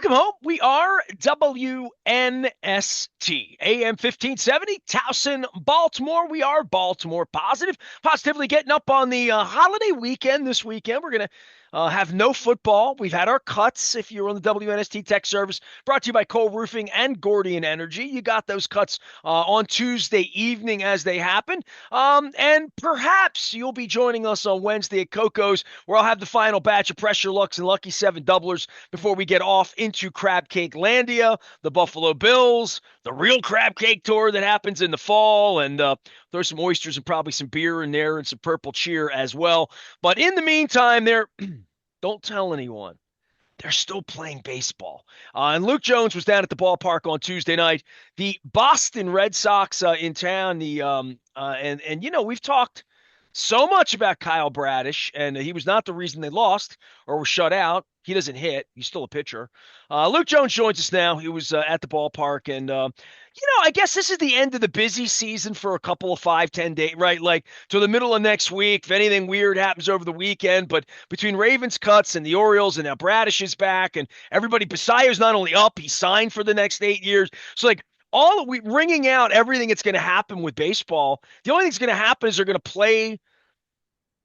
Welcome home. We are WNST, AM 1570, Towson, Baltimore. We are Baltimore positive, positively getting up on the holiday weekend this weekend. We're going to have no football. We've had our cuts. If you're on the WNST Tech Service, brought to you by Cole Roofing and Gordian Energy. You got those cuts on Tuesday evening as they happen. And perhaps you'll be joining us on Wednesday at Coco's, where I'll have the final batch of Pressure Lux and Lucky 7 doublers before we get off into Crab Cake Landia, the Buffalo Bills, the real Crab Cake Tour that happens in the fall, and throw some oysters and probably some beer in there and some purple cheer as well. But in the meantime, don't tell anyone. They're still playing baseball. And Luke Jones was down at the ballpark on Tuesday night. The Boston Red Sox in town. And we've talked so much about Kyle Bradish, and he was not the reason they lost or were shut out. He doesn't hit. He's still a pitcher. Luke Jones joins us now. He was at the ballpark, and I guess this is the end of the busy season for a couple of 5-10 days, right? Like to the middle of next week, if anything weird happens over the weekend. But between Ravens cuts and the Orioles, and now Bradish is back, and everybody, Basayo's not only up, he's signed for the next 8 years. So like we ringing out everything that's going to happen with baseball. The only thing that's going to happen is they're going to play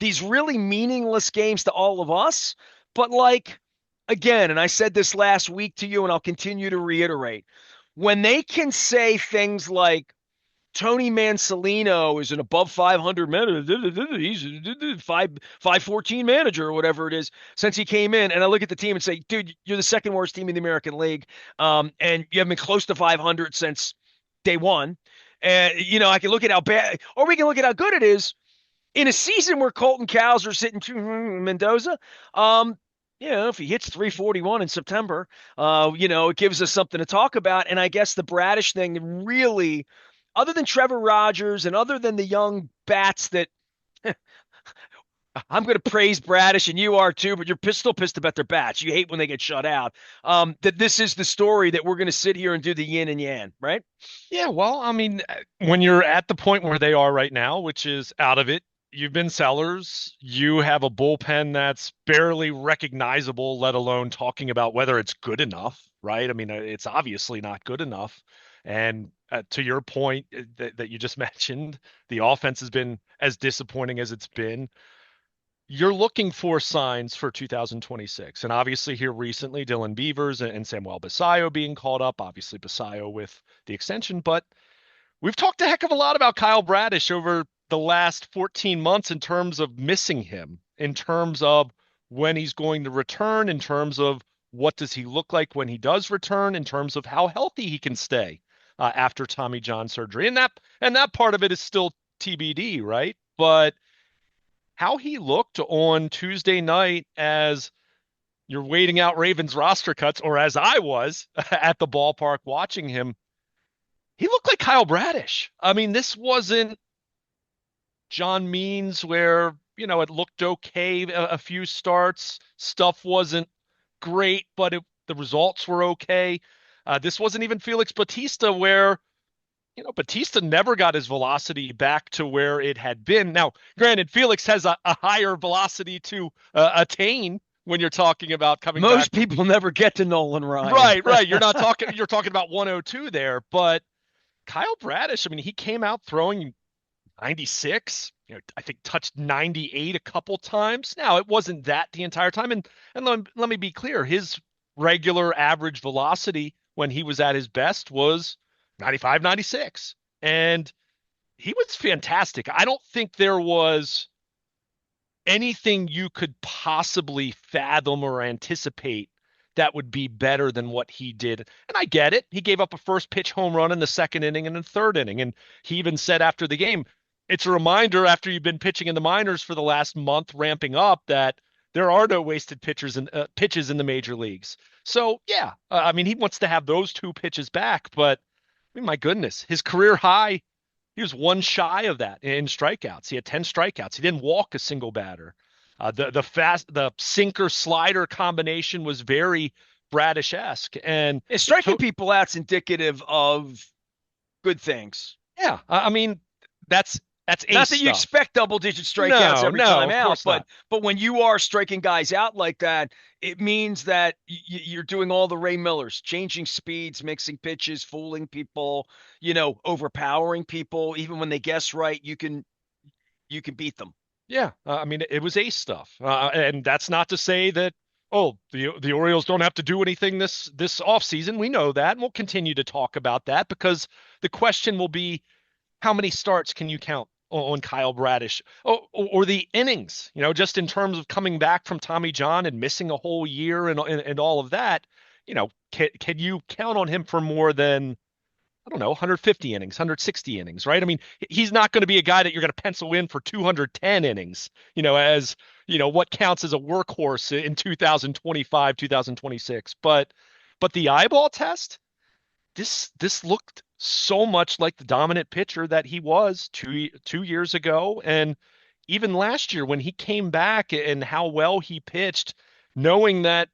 these really meaningless games to all of us. But like, again, and I said this last week to you, and I'll continue to reiterate, when they can say things like Tony Mansolino is an above 500 manager, he's a 514 manager or whatever it is since he came in, and I look at the team and say, dude, you're the second worst team in the American League, and you haven't been close to 500 since day one. And I can look at how bad, or we can look at how good it is in a season where Colton Cowser sitting Mendoza. If he hits 341 in September, it gives us something to talk about. And I guess the Bradish thing really, other than Trevor Rogers and other than the young bats that I'm going to praise Bradish, and you are too, but you're still pissed about their bats. You hate when they get shut out. That this is the story that we're going to sit here and do the yin and yang, right? Yeah, well, I mean, when you're at the point where they are right now, which is out of it, you've been sellers. You have a bullpen that's barely recognizable, let alone talking about whether it's good enough, right? I mean, it's obviously not good enough. And to your point that you just mentioned, the offense has been as disappointing as it's been. You're looking for signs for 2026. And obviously here recently, Dylan Beavers and Samuel Basayo being called up, obviously Basayo with the extension, but we've talked a heck of a lot about Kyle Bradish over the last 14 months in terms of missing him, in terms of when he's going to return, in terms of what does he look like when he does return, in terms of how healthy he can stay after Tommy John surgery. And that part of it is still TBD, right? But how he looked on Tuesday night as you're waiting out Ravens roster cuts, or as I was at the ballpark watching him, he looked like Kyle Bradish. I mean, this wasn't John Means where, it looked okay, a few starts. Stuff wasn't great, but the results were okay. This wasn't even Felix Bautista where, Bautista never got his velocity back to where it had been. Now, granted, Felix has a higher velocity to attain when you're talking about coming back. Most people never get to Nolan Ryan. Right. You're talking about 102 there, but Kyle Bradish, I mean, he came out throwing 96, I think touched 98 a couple times. Now, it wasn't that the entire time. And let me be clear, his regular average velocity when he was at his best was 95, 96. And he was fantastic. I don't think there was anything you could possibly fathom or anticipate that would be better than what he did. And I get it. He gave up a first pitch home run in the second inning and the third inning. And he even said after the game, it's a reminder after you've been pitching in the minors for the last month, ramping up, that there are no wasted pitches in the major leagues. So, yeah, I mean, he wants to have those two pitches back. But, I mean, my goodness, his career high, he was one shy of that in strikeouts. He had 10 strikeouts. He didn't walk a single batter. The sinker slider combination was very Bradish-esque, and striking people out's indicative of good things. Yeah, I mean, that's That's ace Not that you stuff. expect double-digit strikeouts No, every no, time of out, course but not. when you are striking guys out like that, it means that you're doing all the Ray Millers, changing speeds, mixing pitches, fooling people, overpowering people. Even when they guess right, you can beat them. Yeah, I mean, it was ace stuff, and that's not to say that the Orioles don't have to do anything this offseason. We know that, and we'll continue to talk about that because the question will be how many starts can you count on Kyle Bradish, or the innings, just in terms of coming back from Tommy John and missing a whole year and all of that. Can you count on him for more than, I don't know, 150 innings, 160 innings, right? I mean, he's not going to be a guy that you're going to pencil in for 210 innings, as, what counts as a workhorse in 2025, 2026. But the eyeball test, this looked so much like the dominant pitcher that he was two years ago. And even last year when he came back and how well he pitched, knowing that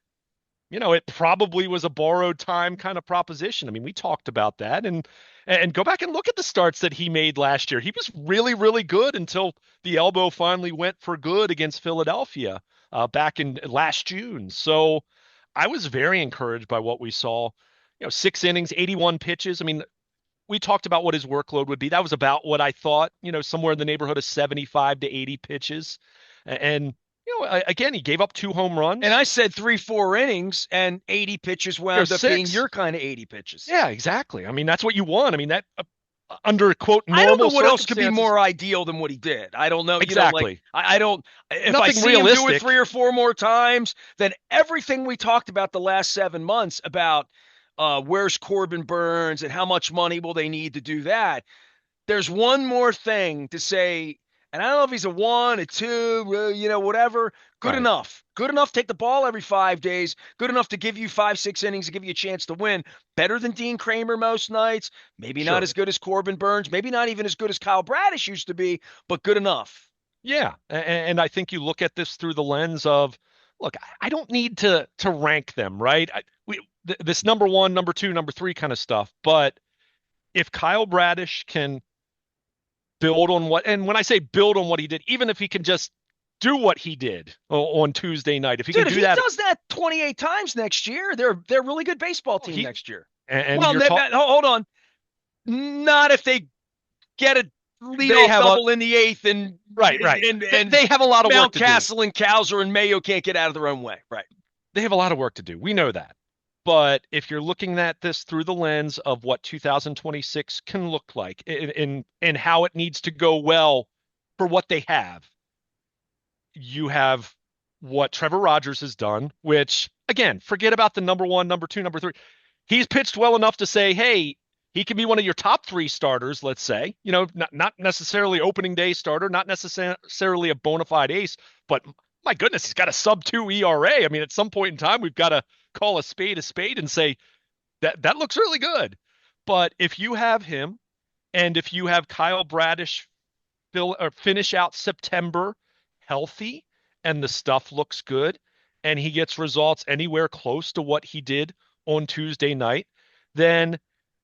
it probably was a borrowed time kind of proposition. I mean, we talked about that, and go back and look at the starts that he made last year. He was really, really good until the elbow finally went for good against Philadelphia back in last June. So I was very encouraged by what we saw. 6 innings, 81 pitches. I mean, we talked about what his workload would be. That was about what I thought, somewhere in the neighborhood of 75 to 80 pitches. And again, he gave up 2 home runs. And I said 3-4 innings, and 80 pitches wound up being 6. your kind of 80 pitches. Yeah, exactly. I mean, that's what you want. I mean, that under quote I don't know normal what else could be circumstances. more ideal than what he did. I don't know. Exactly. I don't. If I Nothing see him do it realistic. 3 or 4 more times, then everything we talked about the last 7 months about where's Corbin Burns and how much money will they need to do that. There's one more thing to say, and I don't know if he's a 1, a 2, whatever. Good Right. enough. Good enough to take the ball every 5 days. Good enough to give you 5, 6 innings to give you a chance to win. Better than Dean Kramer most nights. Maybe not Sure. as good as Corbin Burns. Maybe not even as good as Kyle Bradish used to be, but good enough. Yeah. And I think you look at this through the lens of, look, I don't need to rank them, right? This number one, number two, number three kind of stuff. But if Kyle Bradish can build on what, and when I say build on what he did, even if he can just do what he did on Tuesday night, if he can Dude, if do he that, does that 28 times next year, they're a really good baseball team he next year. and Well, you're talking. hold on. Not if they get a They leadoff have a double in the eighth, and right. and They have a lot of work to do. Mountcastle and Cowser and Mayo can't get out of their own way. Right. They have a lot of work to do. We know that. But if you're looking at this through the lens of what 2026 can look like and how it needs to go well for what they have, you have what Trevor Rogers has done, which again, forget about the number one, number two, number three. He's pitched well enough to say, hey, he can be one of your top 3 starters, let's say. Not necessarily opening day starter, not necessarily a bona fide ace, but my goodness, he's got a sub 2 ERA. I mean, at some point in time, we've got to call a spade and say that looks really good. But if you have him, and if you have Kyle Bradish finish out September healthy, and the stuff looks good, and he gets results anywhere close to what he did on Tuesday night, then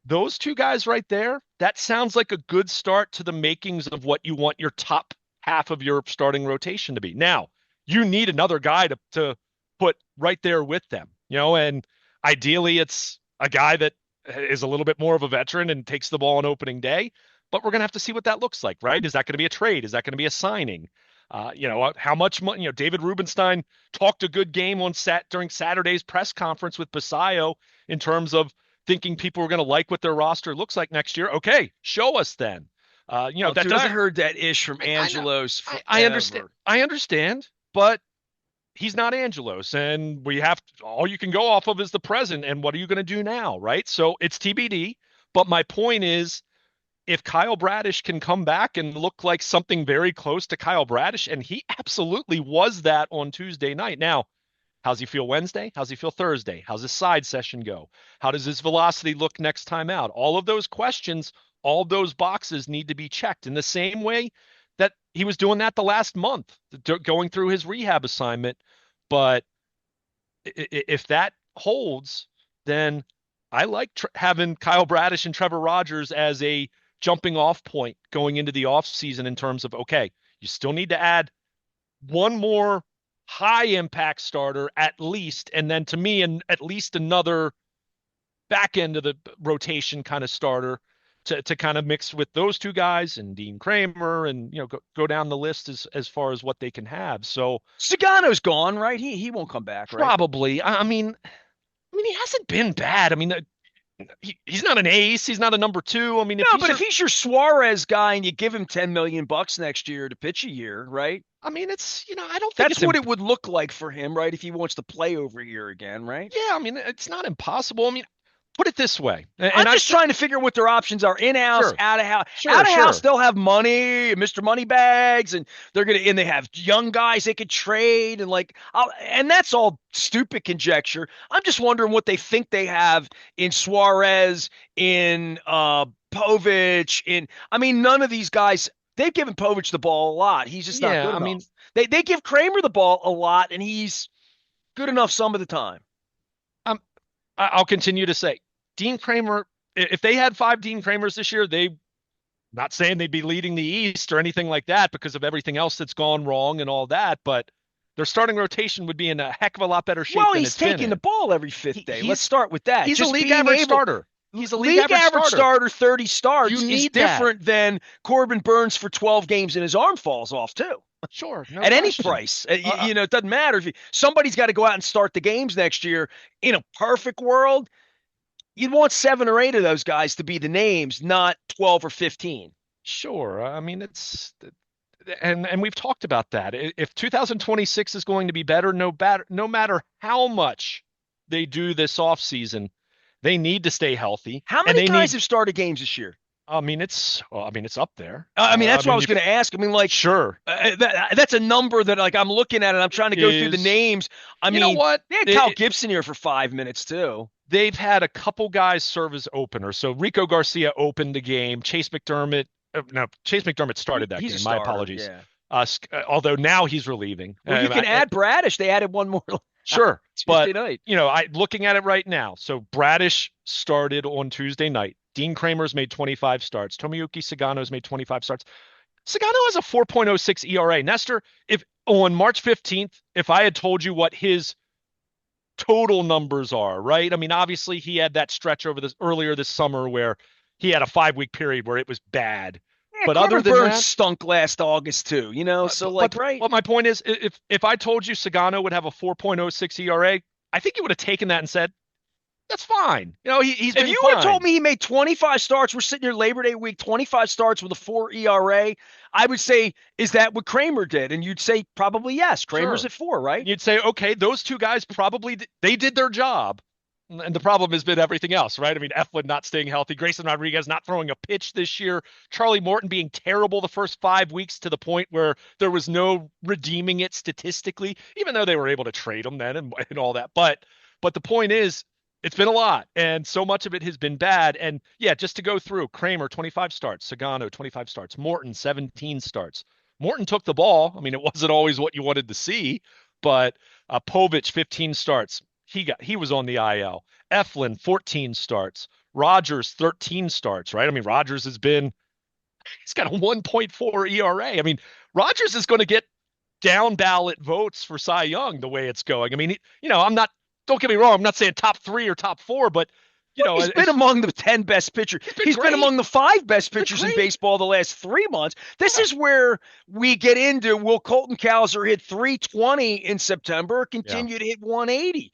those 2 guys right there, that sounds like a good start to the makings of what you want your top half of your starting rotation to be. Now, you need another guy to put right there with them, and ideally it's a guy that is a little bit more of a veteran and takes the ball on opening day. But we're going to have to see what that looks like, right? Is that going to be a trade? Is that going to be a signing? How much money? David Rubenstein talked a good game during Saturday's press conference with Basayo in terms of thinking people are going to like what their roster looks like next year. Okay, show us then. That Dude, doesn't. I heard that ish from Angelos I, forever. I understand. I understand, but he's not Angelos, and all you can go off of is the present. And what are you going to do now, right? So it's TBD. But my point is, if Kyle Bradish can come back and look like something very close to Kyle Bradish, and he absolutely was that on Tuesday night. Now, how's he feel Wednesday? How's he feel Thursday? How's his side session go? How does his velocity look next time out? All of those questions, all of those boxes need to be checked in the same way that he was doing that the last month, going through his rehab assignment. But if that holds, then I like having Kyle Bradish and Trevor Rogers as a jumping off point going into the offseason in terms of, okay, you still need to add one more high impact starter at least, and then to me, and at least another back end of the rotation kind of starter to kind of mix with those two guys and Dean Kramer and go down the list as far as what they can have. So Sagano's gone, right? He won't come back, right? probably. I mean, he hasn't been bad. I mean, he's not an ace. He's not a number two. I mean, No, but if he's your Suarez guy and you give him 10 million bucks next year to pitch a year, right? I mean, it's, I don't think That's what it would look like for him, right? If he wants to play over here again, right? Yeah, I mean, it's not impossible. I mean, put it this way, and I'm just trying to figure what their options are: in-house, sure, out of house. sure, Out of sure. house, they'll have money, Mr. Moneybags, and they have young guys they could trade, and that's all stupid conjecture. I'm just wondering what they think they have in Suarez, in Povich, I mean, none of these guys. They've given Povich the ball a lot. He's just not good enough. mean, they give Kramer the ball a lot, and he's good enough some of the time. I'll continue to say, Dean Kramer, if they had 5 Dean Kramers this year, not saying they'd be leading the East or anything like that because of everything else that's gone wrong and all that, but their starting rotation would be in a heck of a lot better shape than he's it's been taking the ball every fifth day. Let's He's start with that. He's Just a league being average able- starter. He's a league average starter, 30 starts You is need different than Corbin Burns for 12 games and his arm falls off too. Sure, no At any question. price. It doesn't matter. Somebody's got to go out and start the games next year. In a perfect world, you'd want 7 or 8 of those guys to be the names, not 12 or 15. Sure. I mean, and we've talked about that. If 2026 is going to be better, no matter how much they do this offseason, they need to stay healthy. How many guys have started games this year? I mean, it's up there. That's what I was going to ask. I mean, sure. That's a number that I'm looking at, and I'm trying to go through the names. I mean, you know what? They had Kyle Gibson here for 5 minutes too. They've had a couple guys serve as openers. So Rico Garcia opened the game. Chase McDermott started that game. My apologies. Yeah. Although now he's relieving. Well, you can add Bradish. They added one more. Sure. Tuesday night. Looking at it right now. So Bradish started on Tuesday night. Dean Kramer's made 25 starts. Tomoyuki Sagano's made 25 starts. Sagano has a 4.06 ERA. Nestor, if on March 15th, if I had told you what his total numbers are, right? I mean, obviously he had that stretch earlier this summer where he had a 5-week period where it was bad. Yeah, but Corbin other than Burns that, stunk last August too, right? But my point is, if I told you Sagano would have a 4.06 ERA, I think you would have taken that and said, that's fine. He's been If you fine. would have told me he made 25 starts, we're sitting here Labor Day week, 25 starts with a 4 ERA, I would say, is that what Kramer did? And you'd say probably yes. Kramer's Sure. at 4, right? You'd say, okay, those two guys probably they did their job. And the problem has been everything else, right? I mean, Eflin not staying healthy, Grayson Rodriguez not throwing a pitch this year, Charlie Morton being terrible the first 5 weeks to the point where there was no redeeming it statistically, even though they were able to trade him then and all that. But the point is, it's been a lot, and so much of it has been bad. And yeah, just to go through, Kramer, 25 starts, Sagano, 25 starts, Morton, 17 starts. Morton took the ball. I mean, it wasn't always what you wanted to see, but Povich, 15 starts. He was on the IL. Eflin, 14 starts. Rogers, 13 starts, right? I mean, Rogers he's got a 1.4 ERA. I mean, Rogers is going to get down ballot votes for Cy Young the way it's going. I mean, don't get me wrong, I'm not saying top 3 or top 4, but he's been among the 10 best pitchers. He's been among the 5 best pitchers in baseball the last 3 months. This is where we get into, will Colton Cowser hit 320 in September or continue to hit 180?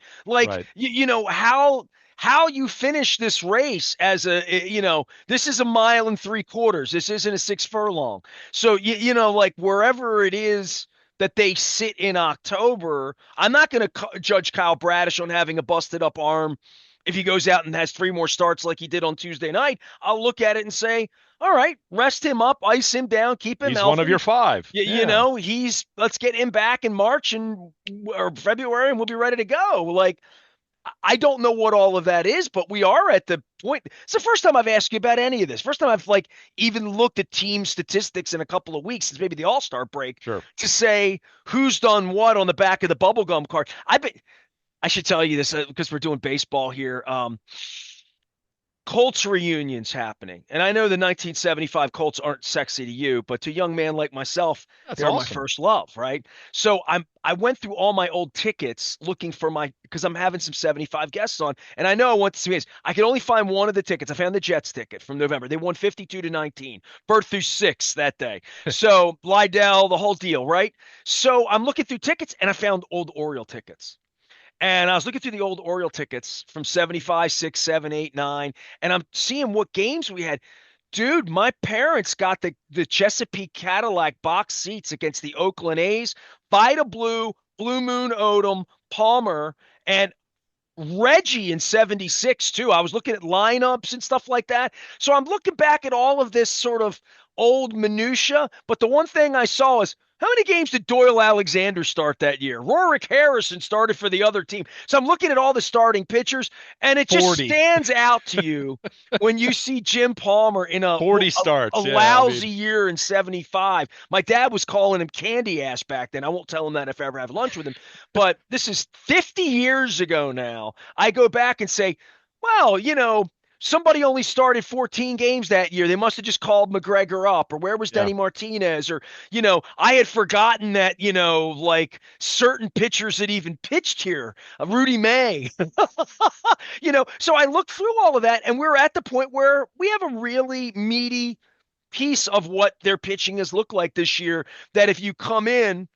How you finish this race this is a 1.75 miles. This isn't a 6 furlong. So, wherever it is that they sit in October, I'm not going to judge Kyle Bradish on having a busted up arm. If he goes out and has 3 more starts like he did on Tuesday night, I'll look at it and say, all right, rest him up, ice him down, keep him he's healthy. One of your 5. Let's get him back in March or February and we'll be ready to go. I don't know what all of that is, but we are at the point. It's the first time I've asked you about any of this. First time I've even looked at team statistics in a couple of weeks since maybe the All-Star break to say who's done what on the back of the bubblegum card. I should tell you this because we're doing baseball here. Colts reunions happening. And I know the 1975 Colts aren't sexy to you, but to a young man like myself, That's they're my awesome. first love, right? So I went through all my old tickets looking for my because I'm having some 75 guests on, and I know I want to see. I could only find one of the tickets. I found the Jets ticket from November. They won 52-19, birth through six that day. So Lydell, the whole deal, right? So I'm looking through tickets and I found old Oriole tickets. And I was looking through the old Oriole tickets from 75, 6, 7, 8, 9, and I'm seeing what games we had. Dude, my parents got the Chesapeake Cadillac box seats against the Oakland A's, Vida Blue, Blue Moon Odom, Palmer, and Reggie in 76 too. I was looking at lineups and stuff like that. So I'm looking back at all of this sort of old minutia, but the one thing I saw is how many games did Doyle Alexander start that year? Rorick Harrison started for the other team. So I'm looking at all the starting pitchers, and it just 40. stands out to you when you see Jim Palmer in a 40 a starts. Yeah, I lousy mean, year in 75. My dad was calling him candy ass back then. I won't tell him that if I ever have lunch with him, but this is 50 years ago now. I go back and say, well, somebody only started 14 games that year. They must have just called McGregor up, or where was yeah. Denny Martinez? Or, I had forgotten that, like certain pitchers had even pitched here, Rudy May. So I looked through all of that, and we're at the point where we have a really meaty piece of what their pitching has looked like this year. That if you come in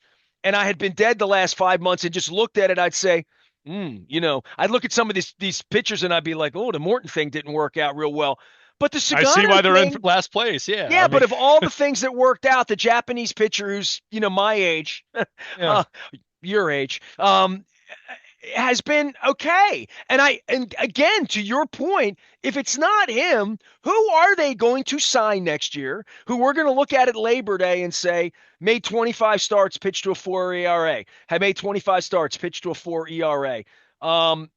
and I had been dead the last 5 months and just looked at it, I'd say, I'd look at some of these pictures and I'd be like, oh, the Morton thing didn't work out real well. But the I see why Sagano they're in thing, last place. Yeah, yeah, I but mean, of all the things that worked out, the Japanese pitcher who's, my age, yeah. uh, your age, has been okay. And again, to your point, if it's not him, who are they going to sign next year? Who we're going to look at Labor Day and say made 25 starts, pitched to a 4 ERA, had made 25 starts, pitched to a 4 ERA,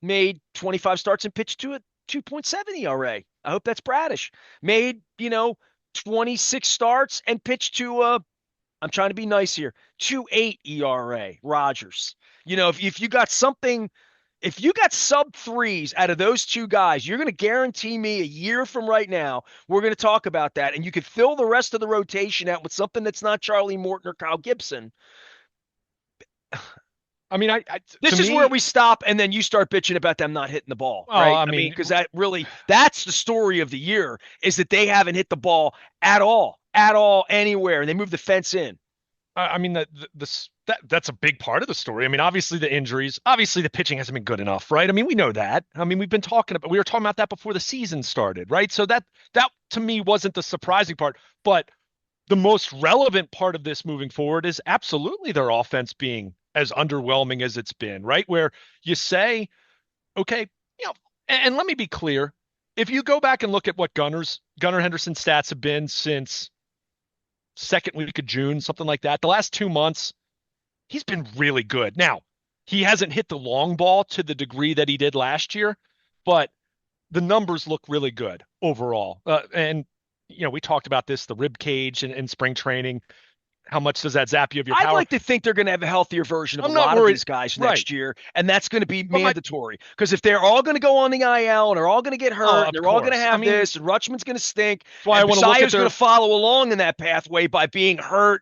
made 25 starts and pitched to a 2.7 ERA. I hope that's Bradish. Made 26 starts and pitched to a I'm trying to be nice here. 2.8 ERA, Rogers. If you got something, if you got sub threes out of those two guys, you're going to guarantee me a year from right now, we're going to talk about that. And you could fill the rest of the rotation out with something that's not Charlie Morton or Kyle Gibson. I mean, to This is where me, we stop, and then you start bitching about them not hitting the ball, well, right? I I mean, mean, because that's the story of the year is that they haven't hit the ball at all, anywhere, and they move the fence in. I mean that's a big part of the story. I mean, obviously the injuries, obviously the pitching hasn't been good enough, right? I mean, we know that. I mean, we were talking about that before the season started, right? So that to me wasn't the surprising part, but the most relevant part of this moving forward is absolutely their offense being as underwhelming as it's been, right? Where you say, okay, and let me be clear, if you go back and look at what Gunnar Henderson's stats have been since second week of June, something like that, the last 2 months, he's been really good. Now, he hasn't hit the long ball to the degree that he did last year, but the numbers look really good overall. And we talked about this, the rib cage and spring training. How much does that zap you of your I'd power? like to think they're going to have a healthier version of a I'm not lot of worried. these guys Right. next year, and that's going to be But mandatory. Because if they're all going to go on the IL and they're all going to get hurt and of they're all going to course. I have mean, this, and Rutschman's going to stink, that's why I and want to look at Basayo's going their to follow along in that pathway by being hurt,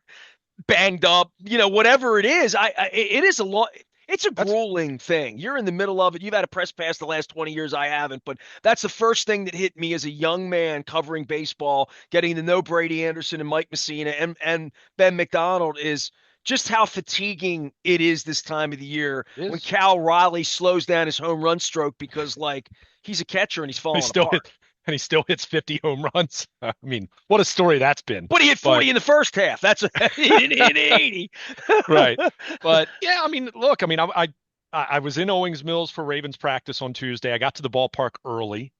banged up, whatever it is, it is a lot. It's a that's grueling thing. You're in the middle of it. You've had a press pass the last 20 years. I haven't, but that's the first thing that hit me as a young man covering baseball, getting to know Brady Anderson and Mike Messina and Ben McDonald is just how fatiguing it is this time of the year when is. Cal Riley slows down his home run stroke because he's a catcher and he's He falling still apart. hit and he still hits 50 home runs. I mean, what a story that's been. But he hit But 40 in the first half. He didn't hit 80. right. But yeah, I mean, look, I mean, I was in Owings Mills for Ravens practice on Tuesday. I got to the ballpark early,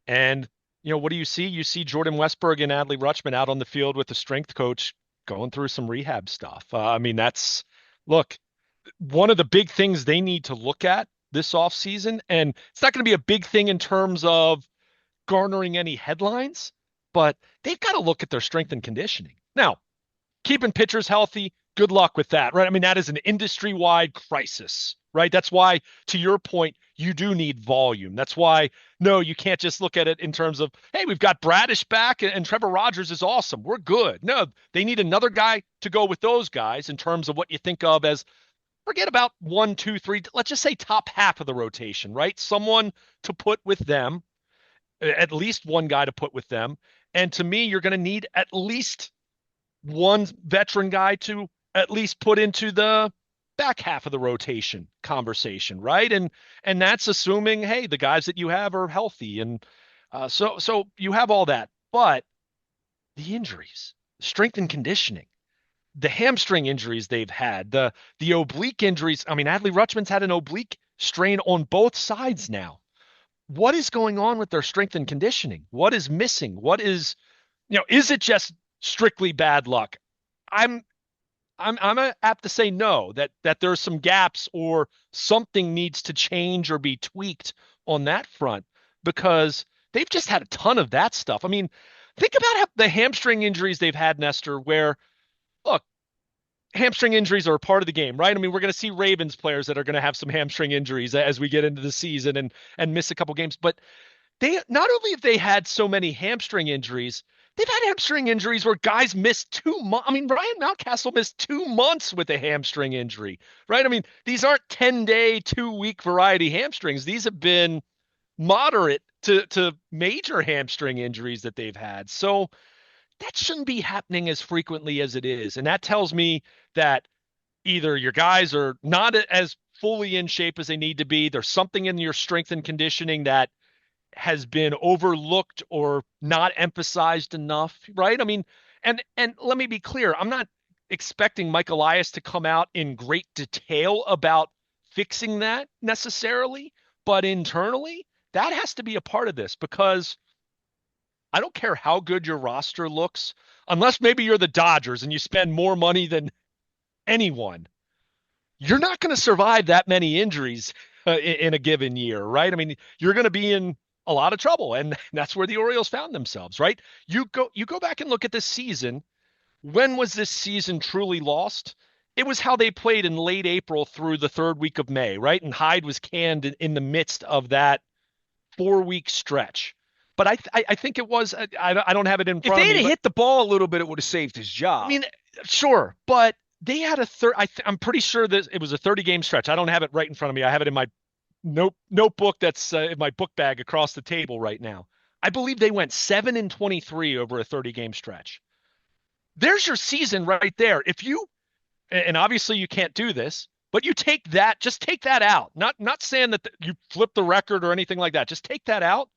and what do you see? You see Jordan Westberg and Adley Rutschman out on the field with the strength coach going through some rehab stuff. I mean, look, one of the big things they need to look at this offseason, and it's not going to be a big thing in terms of garnering any headlines, but they've got to look at their strength and conditioning. Now, keeping pitchers healthy, good luck with that, right? I mean, that is an industry-wide crisis, right? That's why, to your point, you do need volume. That's why, no, you can't just look at it in terms of, hey, we've got Bradish back and Trevor Rogers is awesome. We're good. No, they need another guy to go with those guys in terms of what you think of as, forget about one, two, three, let's just say top half of the rotation, right? Someone to put with them, at least one guy to put with them. And to me, you're going to need at least one veteran guy to at least put into the back half of the rotation conversation, right? And that's assuming, hey, the guys that you have are healthy, and so you have all that, but the injuries, strength and conditioning, the hamstring injuries they've had, the oblique injuries. I mean, Adley Rutschman's had an oblique strain on both sides now. What is going on with their strength and conditioning? What is missing? What is, is it just strictly bad luck? I'm I'm apt to say no, that there's some gaps or something needs to change or be tweaked on that front because they've just had a ton of that stuff. I mean, think about how the hamstring injuries they've had, Nestor, where look, hamstring injuries are a part of the game, right? I mean, we're going to see Ravens players that are going to have some hamstring injuries as we get into the season and miss a couple games, but they not only have they had so many hamstring injuries, they've had hamstring injuries where guys missed 2 months. I mean, Ryan Mountcastle missed 2 months with a hamstring injury, right? I mean, these aren't 10-day, 2-week variety hamstrings. These have been moderate to major hamstring injuries that they've had. So that shouldn't be happening as frequently as it is. And that tells me that either your guys are not as fully in shape as they need to be. There's something in your strength and conditioning that has been overlooked or not emphasized enough, right? I mean, and let me be clear, I'm not expecting Mike Elias to come out in great detail about fixing that necessarily, but internally, that has to be a part of this because I don't care how good your roster looks, unless maybe you're the Dodgers and you spend more money than anyone, you're not going to survive that many injuries in a given year, right? I mean, you're going to be in a lot of trouble, and that's where the Orioles found themselves, right? You go back and look at this season. When was this season truly lost? It was how they played in late April through the third week of May, right? And Hyde was canned in the midst of that 4-week stretch. But I think it was I don't have it in If front they of me. had hit the ball a little bit, it would have saved his I job. mean, sure, but they had a third. I'm pretty sure that it was a 30-game stretch. I don't have it right in front of me. I have it in my notebook that's in my book bag across the table right now. I believe they went 7-23 over a 30-game stretch. There's your season right there. If you, and obviously you can't do this, but you take that, just take that out. Not saying that you flip the record or anything like that. Just take that out.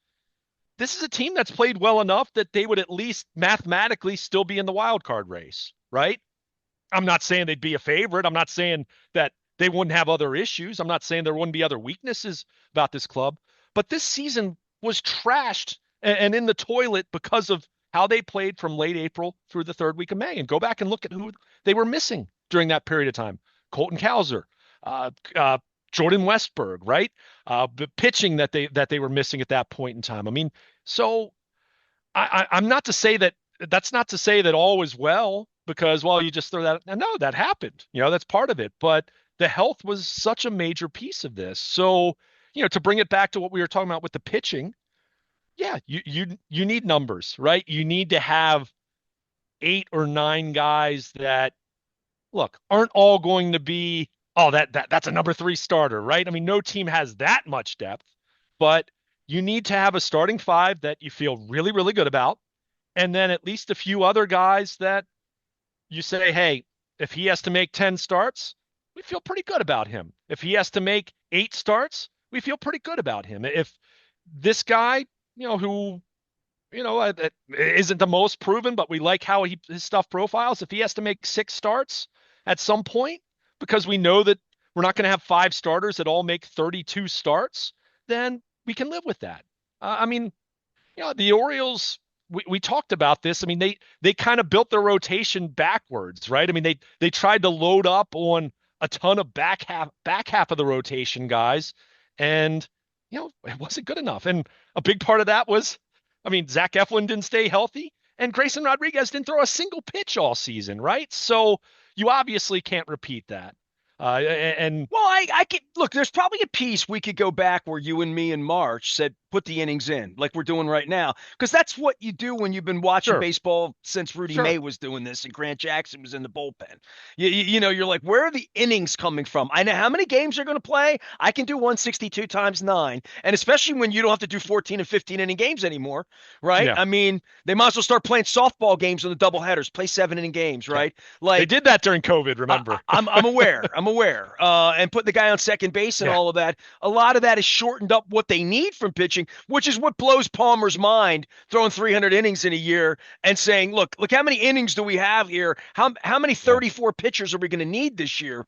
This is a team that's played well enough that they would at least mathematically still be in the wild card race, right? I'm not saying they'd be a favorite. I'm not saying that they wouldn't have other issues. I'm not saying there wouldn't be other weaknesses about this club, but this season was trashed and in the toilet because of how they played from late April through the third week of May. And go back and look at who they were missing during that period of time. Colton Cowser, uh, uh, Jordan Westberg, right? The pitching that they were missing at that point in time. I mean, so I'm not to say that that's not to say that all was well because well you just throw that no that happened, that's part of it, but the health was such a major piece of this. So to bring it back to what we were talking about with the pitching, yeah, you need numbers, right? You need to have 8 or 9 guys that look aren't all going to be that's a number 3 starter, right? I mean, no team has that much depth, but you need to have a starting 5 that you feel really really good about, and then at least a few other guys that you say, hey, if he has to make 10 starts, we feel pretty good about him. If he has to make 8 starts, we feel pretty good about him. If this guy, who, isn't the most proven, but we like how his stuff profiles, if he has to make 6 starts at some point, because we know that we're not going to have 5 starters that all make 32 starts, then we can live with that. I mean, the Orioles, we talked about this. I mean, they kind of built their rotation backwards, right? I mean, they tried to load up on a ton of back half of the rotation guys, and it wasn't good enough. And a big part of that was, I mean, Zach Eflin didn't stay healthy, and Grayson Rodriguez didn't throw a single pitch all season, right? So you obviously can't repeat that. And Well, I could look. There's probably a piece we could go back where you and me in March said put the innings in, like we're doing right now, because that's what you do when you've been watching sure, baseball since Rudy sure, May was doing this and Grant Jackson was in the bullpen. You know, you're like, where are the innings coming from? I know how many games they're going to play. I can do 162 times nine, and especially when you don't have to do 14 and 15 inning games anymore, right? yeah, I mean, they might as well start playing softball games on the doubleheaders, play 7 inning games, yeah. right? They Like did that during COVID, remember? I'm aware. I'm aware. And putting the guy on second base and Yeah, all of that, a lot of that has shortened up what they need from pitching, which is what blows Palmer's mind, throwing 300 innings in a year and saying, look how many innings do we have here? How many yeah. 34 pitchers are we going to need this year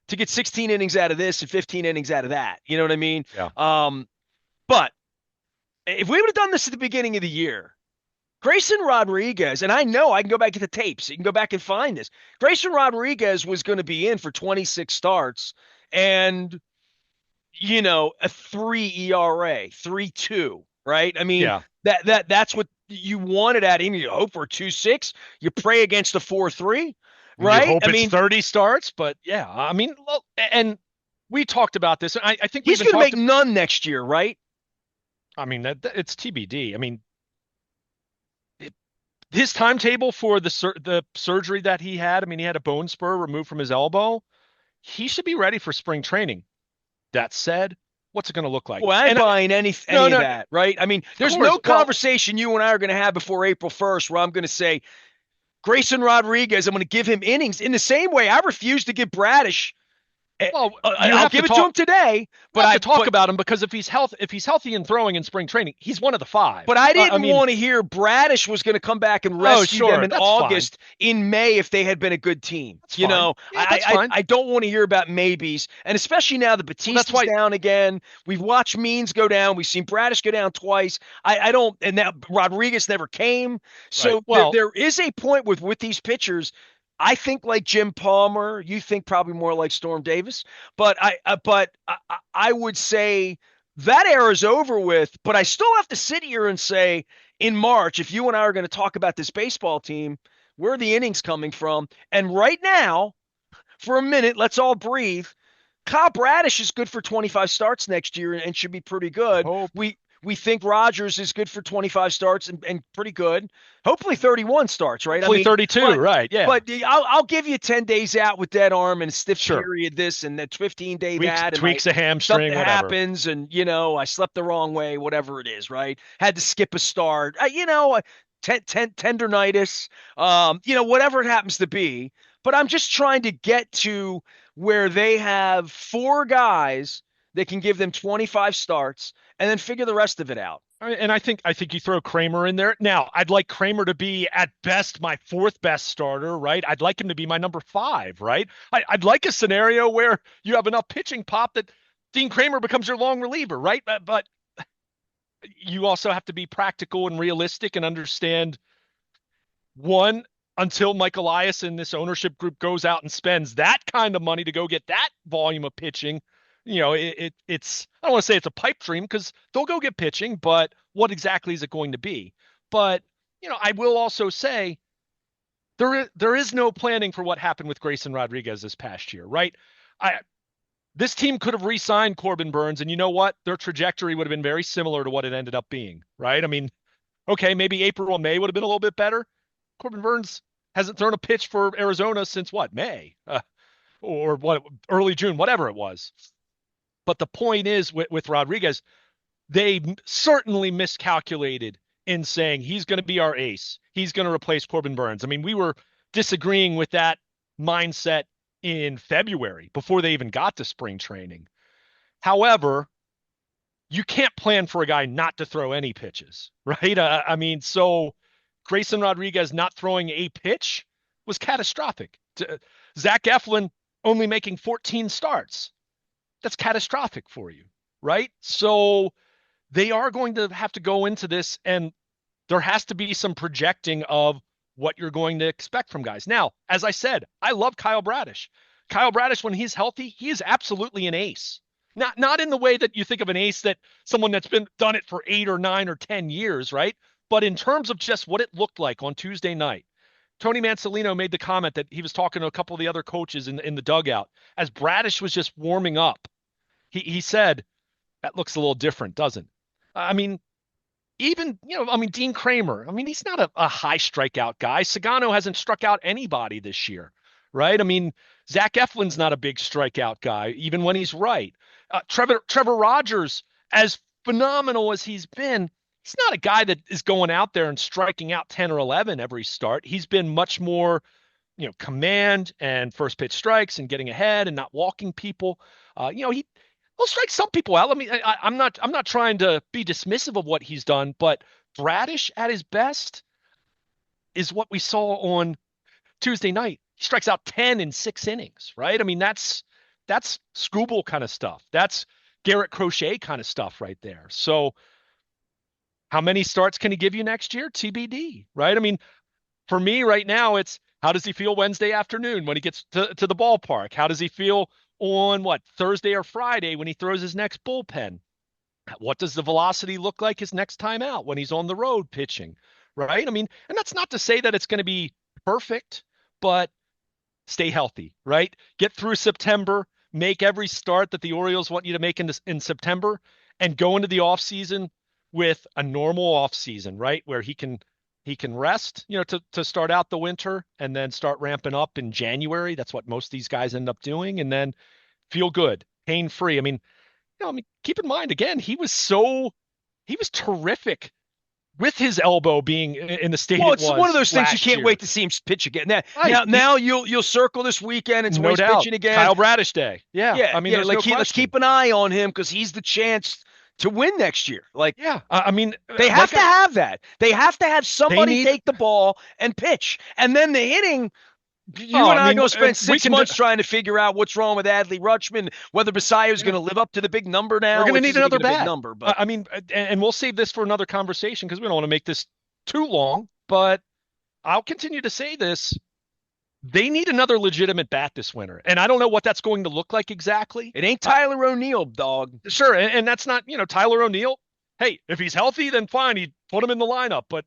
to get 16 innings out of this and 15 innings out of that? You know what I mean? Yeah. But if we would have done this at the beginning of the year, Grayson Rodriguez, and I know I can go back to the tapes. You can go back and find this. Grayson Rodriguez was going to be in for 26 starts and, a 3 ERA, 3.2, right? I mean, Yeah. that's what you wanted at him. You hope for 2.6. You pray against a 4.3, You right? hope I it's mean, 30 starts, but yeah, I mean, look, and we talked about this. I think we he's even going to talked. make none next year, right? I mean, it's TBD. I mean, his timetable for the surgery that he had. I mean, he had a bone spur removed from his elbow. He should be ready for spring training. That said, what's it going to look like? Well, I ain't And buying any no, any of no, that, right? I mean, of there's course. no Well, conversation you and I are going to have before April 1st where I'm going to say Grayson Rodriguez, I'm going to give him innings in the same way I refuse to give Bradish. well, you I'll have to give it to talk. him today, We have to talk about him because if he's healthy and throwing in spring training, he's one of the five. but I I didn't mean, want to hear Bradish was going to come back and oh, rescue them sure, in that's fine. August, in May if they had been a good team. That's fine. Yeah, that's I fine. I don't want to hear about maybes, and especially now that Well, that's Batista's why. down again. We've watched Means go down. We've seen Bradish go down twice. I don't, and now Rodriguez never came. Right. So Well, there is a point with these pitchers. I think like Jim Palmer. You think probably more like Storm Davis, but I would say that era is over with. But I still have to sit here and say, in March, if you and I are going to talk about this baseball team, where are the innings coming from? And right now, for a minute, let's all breathe. Kyle Bradish is good for 25 starts next year and should be pretty good. hope. We think Rogers is good for 25 starts and pretty good. Hopefully 31 starts, right? I Hopefully mean, 32, but right? Yeah, but I'll give you 10 days out with dead arm and a stiff sure. period this and that 15-day Tweaks that and tweaks a something hamstring, whatever. happens and I slept the wrong way, whatever it is, right? Had to skip a start. Tendonitis, whatever it happens to be. But I'm just trying to get to where they have four guys that can give them 25 starts and then figure the rest of it out. And I think you throw Kramer in there. Now, I'd like Kramer to be at best my fourth best starter, right? I'd like him to be my number five, right? I'd like a scenario where you have enough pitching pop that Dean Kramer becomes your long reliever, right? But you also have to be practical and realistic and understand one, until Mike Elias and this ownership group goes out and spends that kind of money to go get that volume of pitching, it's I don't want to say it's a pipe dream because they'll go get pitching, but what exactly is it going to be? But I will also say there is no planning for what happened with Grayson Rodriguez this past year, right? I This team could have re-signed Corbin Burns, and you know what? Their trajectory would have been very similar to what it ended up being, right? I mean, okay, maybe April or May would have been a little bit better. Corbin Burns hasn't thrown a pitch for Arizona since what, May, or what, early June, whatever it was. But the point is with Rodriguez, they certainly miscalculated in saying he's going to be our ace. He's going to replace Corbin Burns. I mean, we were disagreeing with that mindset in February before they even got to spring training. However, you can't plan for a guy not to throw any pitches, right? I mean, so Grayson Rodriguez not throwing a pitch was catastrophic. Zach Eflin only making 14 starts. That's catastrophic for you, right? So they are going to have to go into this, and there has to be some projecting of what you're going to expect from guys. Now, as I said, I love Kyle Bradish. Kyle Bradish, when he's healthy, he is absolutely an ace. Not in the way that you think of an ace that someone that's been done it for 8 or 9 or 10 years, right? But in terms of just what it looked like on Tuesday night, Tony Mansolino made the comment that he was talking to a couple of the other coaches in the dugout as Bradish was just warming up. He said, that looks a little different, doesn't it? I mean, even, Dean Kramer, he's not a high strikeout guy. Sagano hasn't struck out anybody this year, right? Zach Eflin's not a big strikeout guy, even when he's right. Trevor Rogers, as phenomenal as he's been, he's not a guy that is going out there and striking out 10 or 11 every start. He's been much more, command and first pitch strikes and getting ahead and not walking people. He'll strike some people out. I'm not trying to be dismissive of what he's done, but Bradish at his best is what we saw on Tuesday night. He strikes out 10 in 6 innings, right? That's Scooble kind of stuff. That's Garrett Crochet kind of stuff right there. So how many starts can he give you next year? TBD, right? For me right now, it's how does he feel Wednesday afternoon when he gets to the ballpark? How does he feel on Thursday or Friday when he throws his next bullpen? What does the velocity look like his next time out when he's on the road pitching, right? And that's not to say that it's going to be perfect, but stay healthy, right? Get through September, make every start that the Orioles want you to make in September, and go into the offseason with a normal offseason, right? Where he can rest, to start out the winter and then start ramping up in January. That's what most of these guys end up doing. And then feel good, pain free. Keep in mind, again, he was terrific with his elbow being in the state. Well, it's one of those things you can't year. wait to see him pitch again. Now you'll circle this weekend. It's no doubt pitching again. Kyle Bradish Day. Yeah. Let's keep an eye on him because he's the chance to win next year. They have to have that. They have to have somebody take the ball and pitch. And then the hitting, you and I are going to spend 6 months trying to figure out what's wrong with Adley Rutschman, whether Basayo is going to live up to the big number now. We're going to need another bat. Number, but and we'll save this for another conversation because we don't want to make this too long, but I'll continue to say this. They need another legitimate bat this winter. And I don't know what that's going to look like exactly. It ain't Tyler O'Neill, dog. Sure. And that's not, Tyler O'Neill. Hey, if he's healthy, then fine. He'd put him in the lineup. But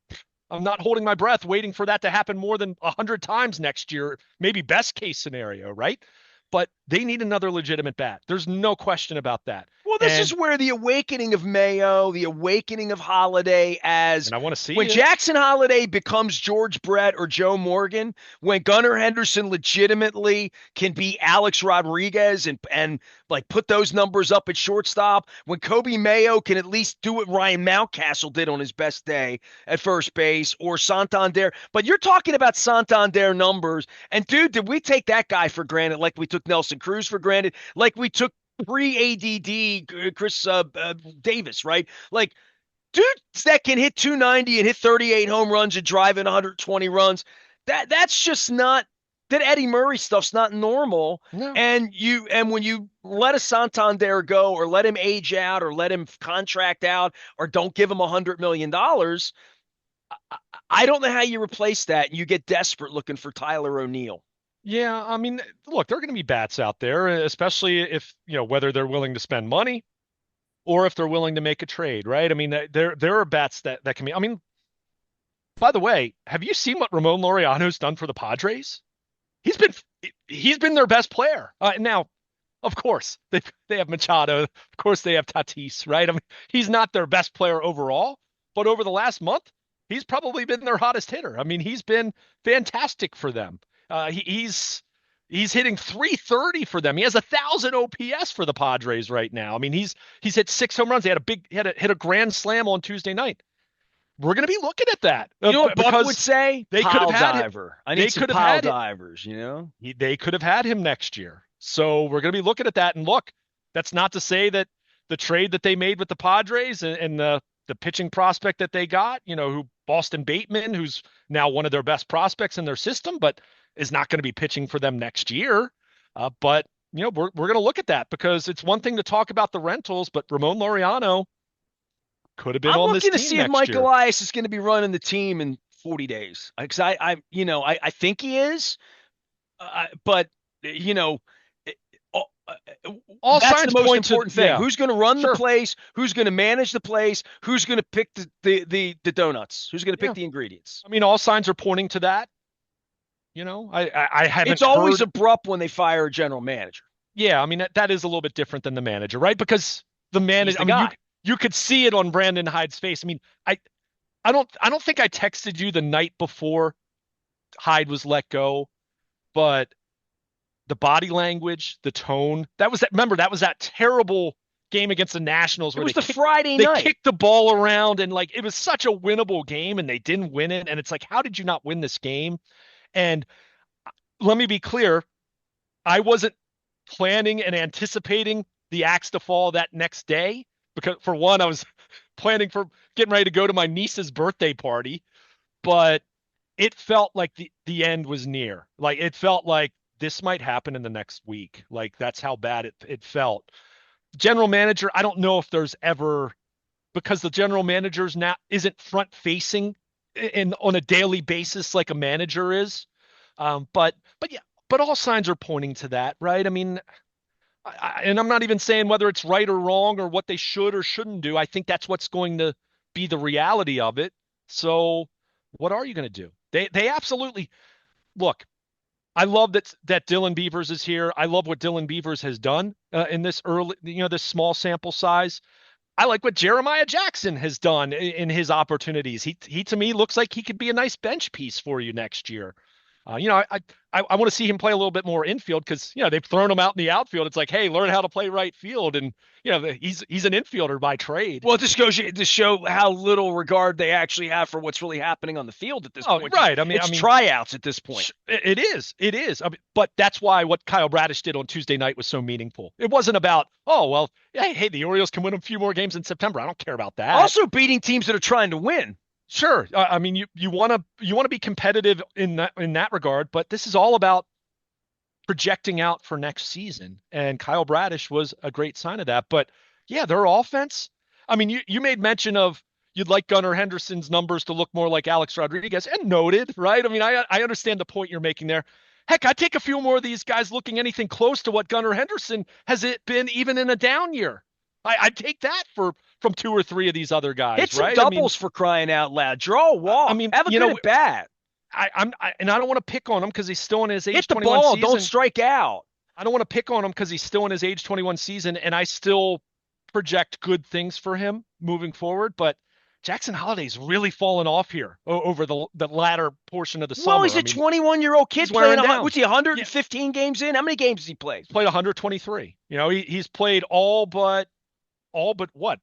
I'm not holding my breath waiting for that to happen more than 100 times next year. Maybe best case scenario, right? But they need another legitimate bat. There's no question about that. Well, this is where the awakening of Mayo, the awakening of Holiday and I want to see when Jackson Holiday becomes George Brett or Joe Morgan, when Gunnar Henderson legitimately can be Alex Rodriguez and put those numbers up at shortstop, when Kobe Mayo can at least do what Ryan Mountcastle did on his best day at first base, or Santander. But you're talking about Santander numbers, and dude, did we take that guy for granted like we took Nelson Cruz for granted, like we took pre-ADD Chris Davis, right? Dudes that can hit 290 and hit 38 home runs and drive in 120 runs, that's just not that Eddie Murray stuff's not normal. No. And when you let a Santander go or let him age out or let him contract out or don't give him $100 million, I don't know how you replace that. You get desperate looking for Tyler O'Neill. Yeah, look, there are going to be bats out there, especially if, whether they're willing to spend money or if they're willing to make a trade, right? There are bats that can be. By the way, have you seen what Ramon Laureano's done for the Padres? He's been their best player. Now, of course, they have Machado. Of course, they have Tatis, right? He's not their best player overall, but over the last month, he's probably been their hottest hitter. He's been fantastic for them. He's hitting 330 for them. He has 1,000 OPS for the Padres right now. He's hit 6 home runs. He hit a grand slam on Tuesday night. We're going to be looking at that. You know what Buck would say? They could have had diver. I need some pile divers, They could have had him next year. So we're going to be looking at that. And look, that's not to say that the trade that they made with the Padres and the pitching prospect that they got, who Boston Bateman, who's now one of their best prospects in their system, but is not going to be pitching for them next year. But we're going to look at that because it's one thing to talk about the rentals, but Ramon Laureano could have been on this team next year. I'm looking to see if Mike Elias is going to be running the team in 40 days. Because I think he is. But all that's signs the most point important to, thing. Yeah. Who's going to run the place? Who's going to manage the place? Who's going to pick the donuts? Who's going to pick the ingredients? All signs are pointing to that. I It's haven't always heard. abrupt when they fire a general manager. Yeah, I mean that is a little bit different than the manager, right? Because the He's manager, the I mean, guy. you could see it on Brandon Hyde's face. I mean, I don't think I texted you the night before Hyde was let go, but the body language, the tone, that was that. Remember, that was that terrible game against the Nationals It where was they the kicked Friday they night. kicked the ball around and like it was such a winnable game and they didn't win it. And it's like, how did you not win this game? And let me be clear, I wasn't planning and anticipating the axe to fall that next day because for one, I was planning for getting ready to go to my niece's birthday party, but it felt like the end was near. Like it felt like this might happen in the next week. Like that's how bad it felt. General manager, I don't know if there's ever because the general manager's now isn't front facing in on a daily basis like a manager is. But yeah, but all signs are pointing to that, right? I mean, and I'm not even saying whether it's right or wrong or what they should or shouldn't do. I think that's what's going to be the reality of it. So, what are you going to do? They absolutely look. I love that Dylan Beavers is here. I love what Dylan Beavers has done in this early, this small sample size. I like what Jeremiah Jackson has done in his opportunities. He to me looks like he could be a nice bench piece for you next year. I want to see him play a little bit more infield because they've thrown him out in the outfield. It's like, hey, learn how to play right field, and he's an infielder by trade. Well, it just goes to show how little regard they actually have for what's really happening on the field at this Oh, point. right. It's tryouts at this point. It is. I mean, but that's why what Kyle Bradish did on Tuesday night was so meaningful. It wasn't about, oh well, hey, the Orioles can win a few more games in September. I don't care about that. Also, beating teams that are trying to win. Sure. I mean, you want to be competitive in that regard, but this is all about projecting out for next season. And Kyle Bradish was a great sign of that. But yeah, their offense. I mean, you made mention of you'd like Gunnar Henderson's numbers to look more like Alex Rodriguez, and noted, right? I mean, I understand the point you're making there. Heck, I take a few more of these guys looking anything close to what Gunnar Henderson has it been even in a down year. I'd take that from two or three of these other guys, Hit some right? doubles for crying out loud. Draw a walk. I mean, Have a good at bat. and I don't want to pick on him because he's still in his age Hit the 21 ball. season. Don't strike out. I don't want to pick on him because he's still in his age 21 season, and I still project good things for him moving forward. But Jackson Holliday's really fallen off here over the latter portion of the summer. Well, he's a 21-year-old kid playing. What's he? 115 games in. How many games has he played? He's played 123. He's played all but what?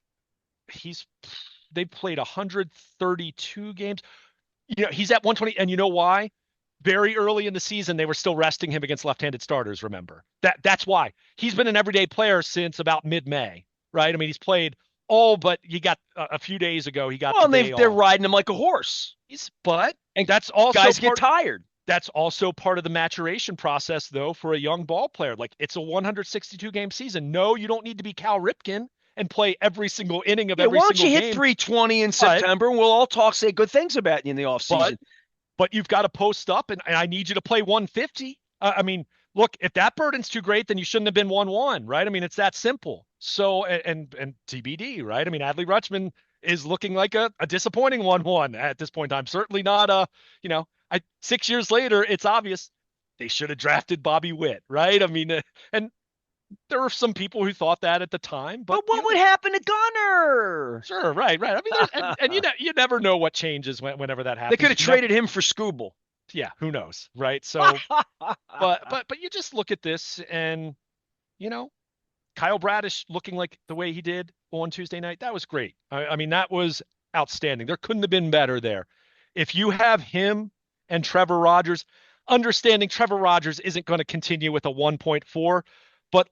They've played 132 games. He's at 120, and you know why? Very early in the season, they were still resting him against left-handed starters. Remember that's why he's been an everyday player since about mid-May, right? I mean, he's played all but he got a few days ago. He got they're riding him like a horse. And that's also guys get tired. That's also part of the maturation process, though, for a young ball player. Like it's a 162 game season. No, you don't need to be Cal Ripken and play every single inning of every single game. Why don't you hit 320 in September and we'll all say good things about you in the offseason. But you've got to post up, and I need you to play 150. I mean, look, if that burden's too great, then you shouldn't have been 1-1, right? I mean, it's that simple. So, and TBD, right? I mean, Adley Rutschman is looking like a disappointing 1-1 at this point in time. Certainly not 6 years later, it's obvious they should have drafted Bobby Witt, right? I mean, and there were some people who thought that at the time, but what would happen to Gunnar? Sure, right. I mean, and you never know what changes whenever that happens. They could have traded him for Scooble. Yeah, who knows, right? So, but you just look at this, and Kyle Bradish looking like the way he did on Tuesday night, that was great. I mean, that was outstanding. There couldn't have been better there. If you have him and Trevor Rogers, understanding Trevor Rogers isn't going to continue with a 1.4, but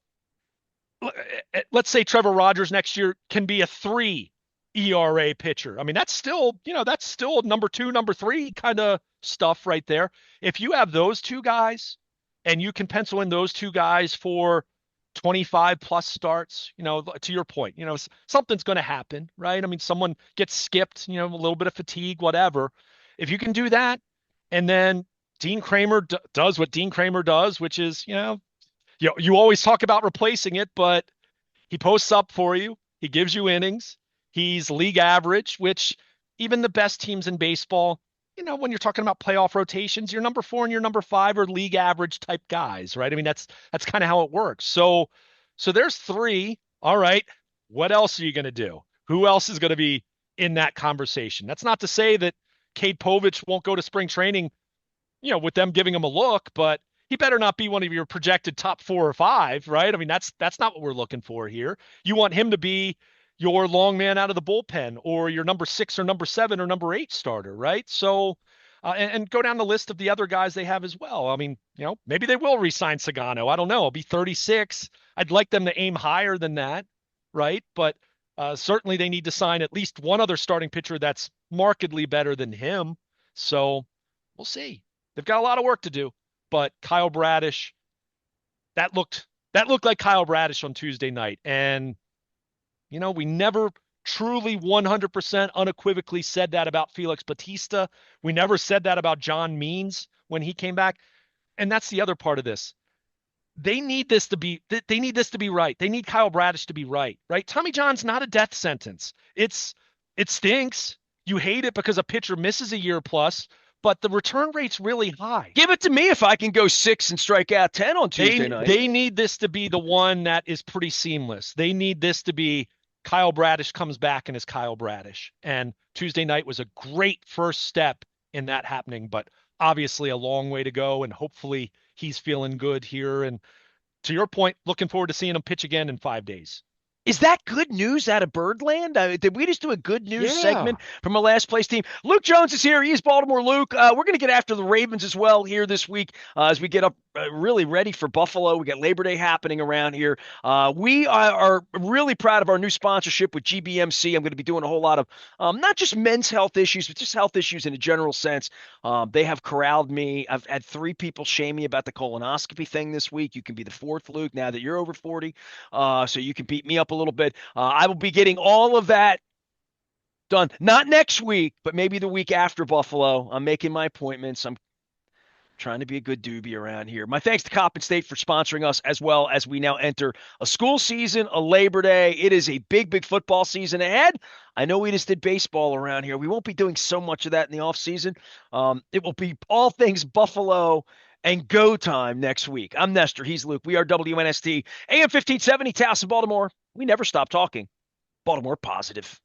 let's say Trevor Rogers next year can be a 3 ERA pitcher. I mean, that's still number 2, number 3 kind of stuff right there. If you have those two guys and you can pencil in those two guys for 25 plus starts, to your point, something's going to happen, right? I mean, someone gets skipped, a little bit of fatigue, whatever. If you can do that, and then Dean Kramer does what Dean Kramer does, which is, you always talk about replacing it, but he posts up for you. He gives you innings. He's league average, which even the best teams in baseball, when you're talking about playoff rotations, your number 4 and your number 5 are league average type guys, right? I mean, that's kind of how it works. So there's three. All right. What else are you going to do? Who else is going to be in that conversation? That's not to say that Cade Povich won't go to spring training, with them giving him a look, but he better not be one of your projected top 4 or 5, right? I mean, that's not what we're looking for here. You want him to be your long man out of the bullpen or your number 6 or number 7 or number 8 starter, right? So, and go down the list of the other guys they have as well. I mean, maybe they will re-sign Sagano. I don't know. I'll be 36. I'd like them to aim higher than that, right? But certainly they need to sign at least one other starting pitcher that's markedly better than him. So we'll see. They've got a lot of work to do, but Kyle Bradish, that looked like Kyle Bradish on Tuesday night. And we never truly 100% unequivocally said that about Felix Bautista. We never said that about John Means when he came back. And that's the other part of this. They need this to be right. They need Kyle Bradish to be right, right? Tommy John's not a death sentence. It stinks. You hate it because a pitcher misses a year plus, but the return rate's really high. Give it to me if I can go 6 and strike out 10 on Tuesday night. They need this to be the one that is pretty seamless. They need this to be Kyle Bradish comes back and is Kyle Bradish. And Tuesday night was a great first step in that happening, but obviously a long way to go. And hopefully he's feeling good here. And to your point, looking forward to seeing him pitch again in 5 days. Is that good news out of Birdland? Did we just do a good news Yeah. segment from a last place team? Luke Jones is here. He is Baltimore Luke. We're going to get after the Ravens as well here this week as we get up really ready for Buffalo. We got Labor Day happening around here. We are really proud of our new sponsorship with GBMC. I'm going to be doing a whole lot of not just men's health issues, but just health issues in a general sense. They have corralled me. I've had 3 people shame me about the colonoscopy thing this week. You can be the 4th, Luke, now that you're over 40. So you can beat me up a little bit. I will be getting all of that done. Not next week, but maybe the week after Buffalo. I'm making my appointments. I'm trying to be a good doobie around here. My thanks to Coppin State for sponsoring us as well as we now enter a school season, a Labor Day. It is a big, big football season ahead. I know we just did baseball around here. We won't be doing so much of that in the offseason. It will be all things Buffalo and go time next week. I'm Nestor. He's Luke. We are WNST, AM 1570, Towson, Baltimore. We never stop talking. Baltimore positive.